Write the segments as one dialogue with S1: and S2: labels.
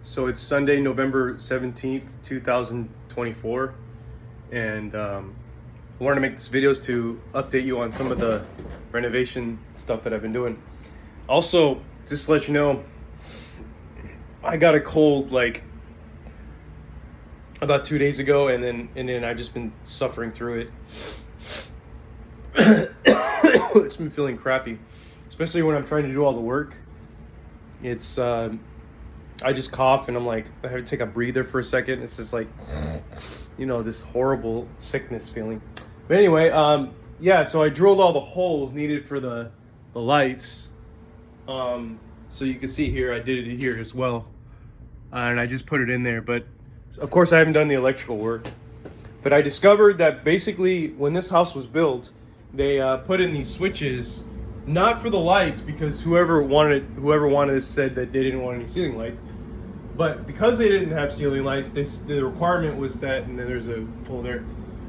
S1: So it's Sunday, November 17th, 2024. And I wanted to make this videos to update you on some of the renovation stuff that I've been doing. Also, just to let you know, I got a cold like about 2 days ago, and then I've just been suffering through it. It's been feeling crappy, especially when I'm trying to do all the work. It's I just cough and I'm like, I have to take a breather for a second. It's just like, this horrible sickness feeling. But anyway, yeah, so I drilled all the holes needed for the lights. So you can see here, I did it here as well. And I just put it in there, but of course I haven't done the electrical work. But I discovered that basically when this house was built, they put in these switches, not for the lights, because whoever wanted it said that they didn't want any ceiling lights. But because they didn't have ceiling lights, the requirement was that, and then there's a hole there,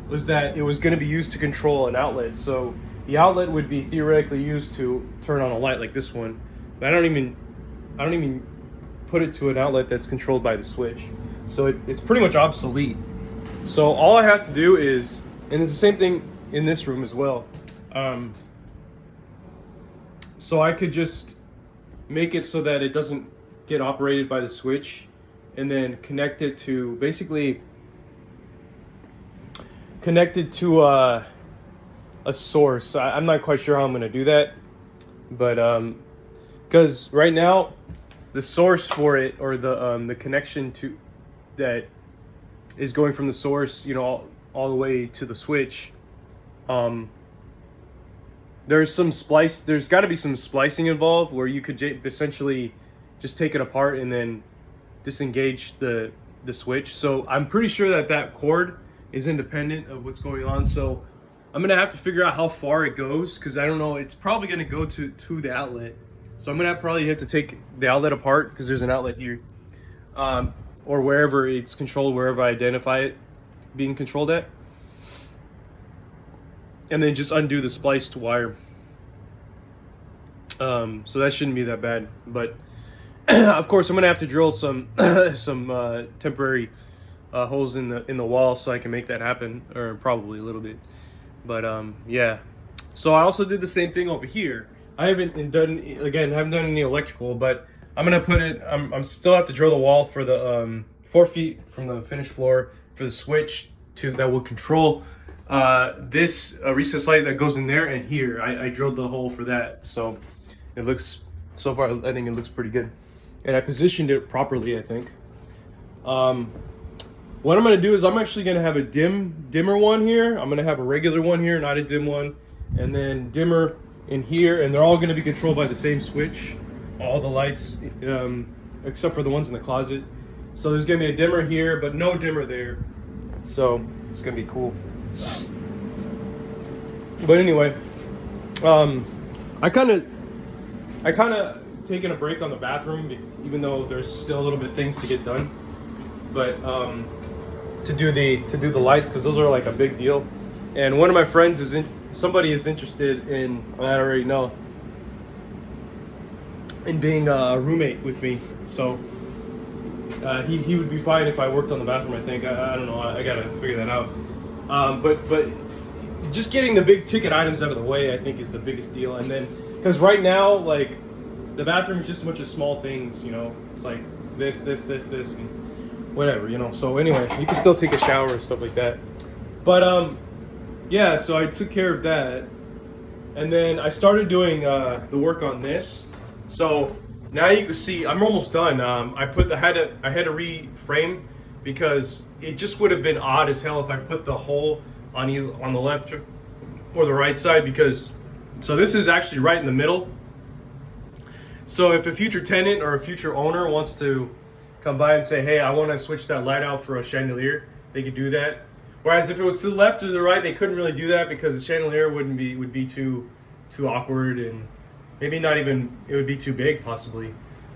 S1: was that it was going to be used to control an outlet. So the outlet would be theoretically used to turn on a light like this one. But I don't even put it to an outlet that's controlled by the switch. So it's pretty much obsolete. So all I have to do is, and it's the same thing in this room as well. So I could just make it so that it doesn't get operated by the switch, and then connect it to a source. I'm not quite sure how I'm going to do that, but because right now the source for it, or the connection to that is going from the source, all the way to the switch. There's got to be some splicing involved where you could essentially just take it apart and then disengage the switch. So I'm pretty sure that cord is independent of what's going on. So I'm gonna have to figure out how far it goes, because I don't know. It's probably gonna go to the outlet. So I'm gonna probably have to take the outlet apart, because there's an outlet here, or wherever it's controlled, wherever I identify it being controlled at, and then just undo the spliced wire. So that shouldn't be that bad, but of course I'm gonna have to drill some temporary holes in the wall so I can make that happen, or probably a little bit. But yeah. So I also did the same thing over here. I haven't done any electrical, but I'm gonna put it. I'm still have to drill the wall for the 4 feet from the finished floor for the switch that will control this recessed light that goes in there and here. I drilled the hole for that, so it looks, so far I think it looks pretty good, and I positioned it properly, I think. What I'm gonna do is I'm actually gonna have a dimmer one here. I'm gonna have a regular one here, not a dim one, and then dimmer in here, and they're all gonna be controlled by the same switch. All the lights, except for the ones in the closet. So there's gonna be a dimmer here, but no dimmer there. So it's gonna be cool. But anyway, I kind of taken a break on the bathroom, even though there's still a little bit things to get done. But to do the lights, because those are like a big deal. And one of my friends somebody is interested in, I already know, in being a roommate with me. So he would be fine if I worked on the bathroom, I think. I don't know, I gotta figure that out. But just getting the big ticket items out of the way, I think, is the biggest deal. And then, because right now, like, the bathroom is just a bunch of small things, it's like this, and whatever, So anyway, you can still take a shower and stuff like that. But yeah, so I took care of that, and then I started doing the work on this. So now you can see I'm almost done. I had to reframe, because it just would have been odd as hell if I put the hole on the left or the right side, so this is actually right in the middle. So if a future tenant or a future owner wants to come by and say, hey, I want to switch that light out for a chandelier, they could do that. Whereas if it was to the left or the right, they couldn't really do that, because the chandelier would be too awkward, and maybe not even, it would be too big possibly.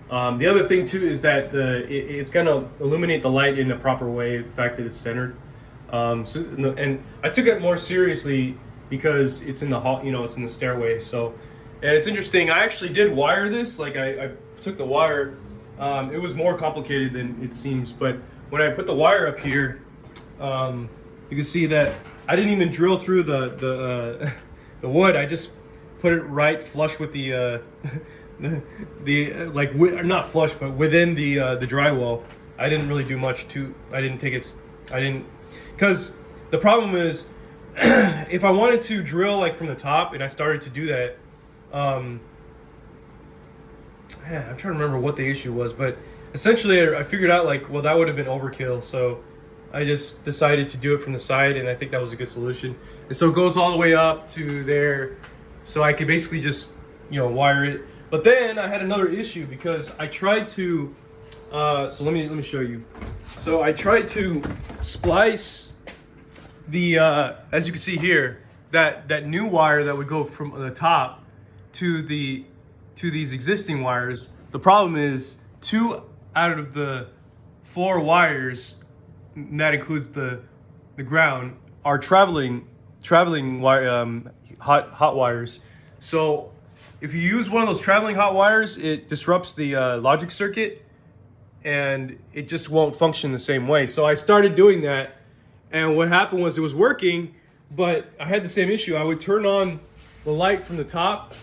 S1: The other thing too is that it's gonna illuminate the light in a proper way, the fact that it's centered. And I took it more seriously because it's in the hall, it's in the stairway. So, and it's interesting, I actually did wire this. Like I took the wire It was more complicated than it seems, but when I put the wire up here, you can see that I didn't even drill through the wood. I just put it right flush with the not flush, but within the drywall. I didn't really do much because the problem is if I wanted to drill like from the top and I started to do that, I'm trying to remember what the issue was, but essentially I figured out like, well, that would have been overkill, so I just decided to do it from the side, and I think that was a good solution. And so it goes all the way up to there, so I could basically just, you know, wire it. But then I had another issue because I tried to so let me show you. So I tried to splice the as you can see here, that new wire that would go from the top to these existing wires. The problem is 2 out of the 4 wires, and that includes the ground, are traveling wire, hot wires. So if you use one of those traveling hot wires, it disrupts the logic circuit, and it just won't function the same way. So I started doing that, and what happened was it was working, but I had the same issue. I would turn on the light from the top,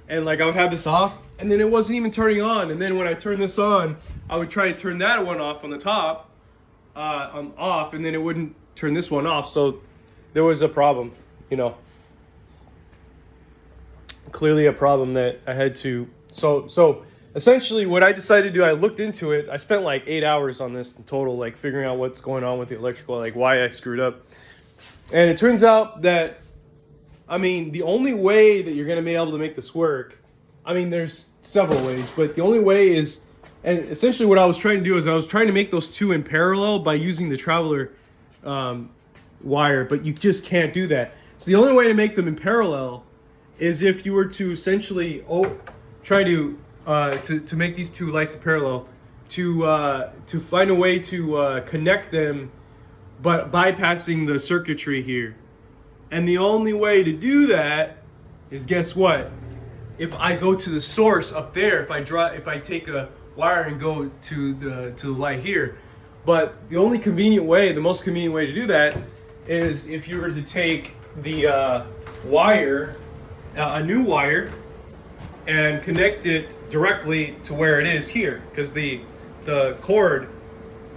S1: and like I would have this off, and then it wasn't even turning on. And then when I turned this on, I would try to turn that one off on the top, off, and then it wouldn't turn this one off. So there was a problem, you know. Clearly a problem that I had to, so essentially what I decided to do, I looked into it. I spent like 8 hours on this in total, like figuring out what's going on with the electrical, like why I screwed up. And it turns out that, I mean, the only way that you're going to be able to make this work, I mean, there's several ways, but the only way is, and essentially what I was trying to do is I was trying to make those 2 in parallel by using the traveler wire, but you just can't do that. So the only way to make them in parallel is if you were to essentially try to make these 2 lights in parallel, to find a way to connect them, but bypassing the circuitry here. And the only way to do that is, guess what? If I go to the source up there, if I take a wire and go to the light here. But the only convenient way, the most convenient way to do that is if you were to take the wire, a new wire, and connect it directly to where it is here, because the cord,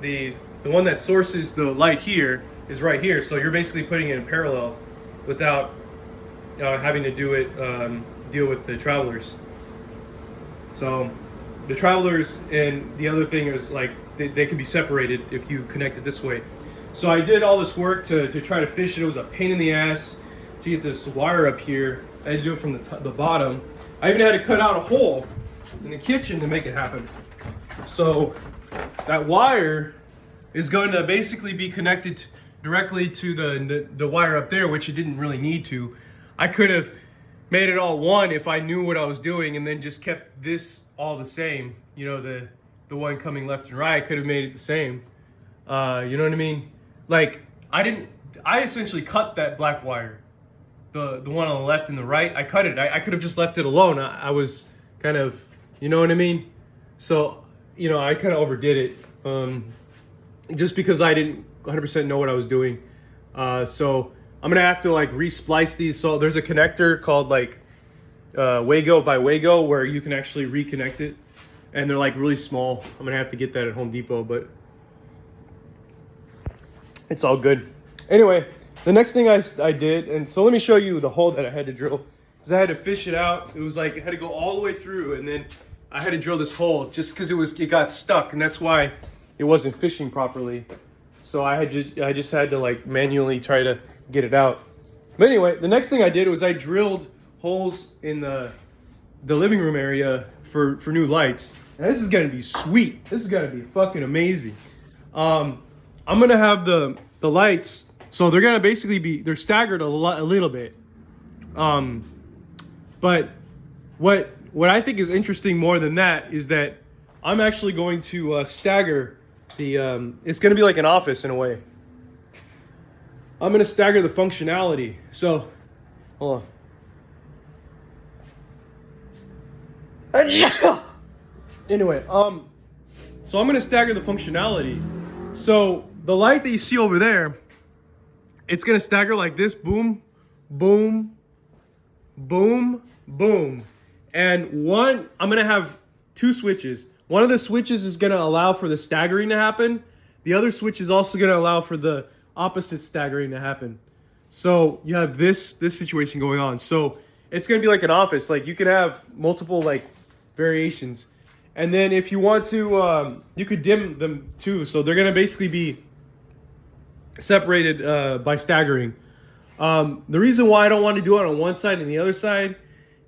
S1: the one that sources the light here is right here. So you're basically putting it in parallel without having to deal with the travelers. So the travelers and the other thing is like they can be separated if you connect it this way. So I did all this work to try to fish it. It was a pain in the ass to get this wire up here. I had to do it from the bottom. I even had to cut out a hole in the kitchen to make it happen. So that wire is going to basically be connected directly to the wire up there, which it didn't really need to. I could have made it all one if I knew what I was doing, and then just kept this all the same. You know, the one coming left and right, I could have made it the same. You know what I mean? Like I essentially cut that black wire. The one on the left and the right, I cut it. I could have just left it alone. I was kind of, you know what I mean? So, you know, I kind of overdid it, just because I didn't 100% know what I was doing. So I'm gonna have to like re-splice these. So there's a connector called like Wago by Wago where you can actually reconnect it, and they're like really small. I'm gonna have to get that at Home Depot, but it's all good. Anyway, the next thing I did, and so let me show you the hole that I had to drill, because I had to fish it out. It was like, it had to go all the way through, and then I had to drill this hole just because it got stuck, and that's why it wasn't fishing properly. So I just had to like manually try to get it out. But anyway, the next thing I did was I drilled holes in the living room area for new lights. And this is gonna be sweet. This is gonna be fucking amazing. I'm gonna have the lights. So they're gonna basically they're staggered a little bit. But what I think is interesting more than that is that I'm actually going to stagger the. It's gonna be like an office in a way. I'm gonna stagger the functionality. So, hold on. Anyway, So I'm gonna stagger the functionality. So the light that you see over there, it's gonna stagger like this, boom, boom, boom, boom. And I'm gonna have 2 switches. One of the switches is gonna allow for the staggering to happen. The other switch is also gonna allow for the opposite staggering to happen. So you have this situation going on. So it's gonna be like an office. Like you can have multiple like variations. And then if you want to, you could dim them too. So they're gonna basically be separated by staggering. The reason why I don't want to do it on one side and the other side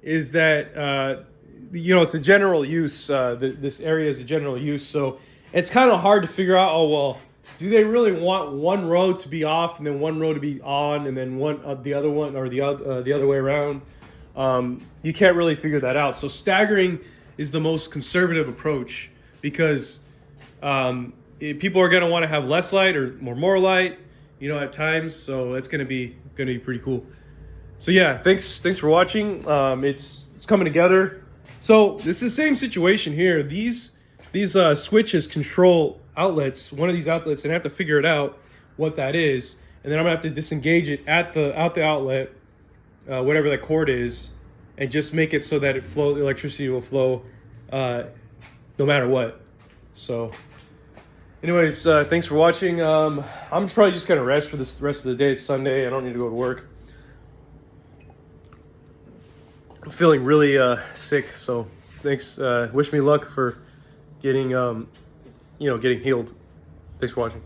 S1: is that you know, it's a general use. This area is a general use, so it's kind of hard to figure out. Oh well, do they really want one row to be off and then one row to be on, and then the other one, or the other way around? You can't really figure that out. So staggering is the most conservative approach because people are going to want to have less light or more light, you know, at times. So it's going to be pretty cool. So yeah, thanks for watching. It's coming together. So this is the same situation here. These switches control outlets. One of these outlets, and I have to figure it out what that is, and then I'm gonna have to disengage it at the outlet, whatever that cord is, and just make it so that electricity will flow no matter what. So anyways, thanks for watching. I'm probably just gonna rest for the rest of the day. It's Sunday. I don't need to go to work. I'm feeling really sick, so thanks. Wish me luck for getting getting healed. Thanks for watching.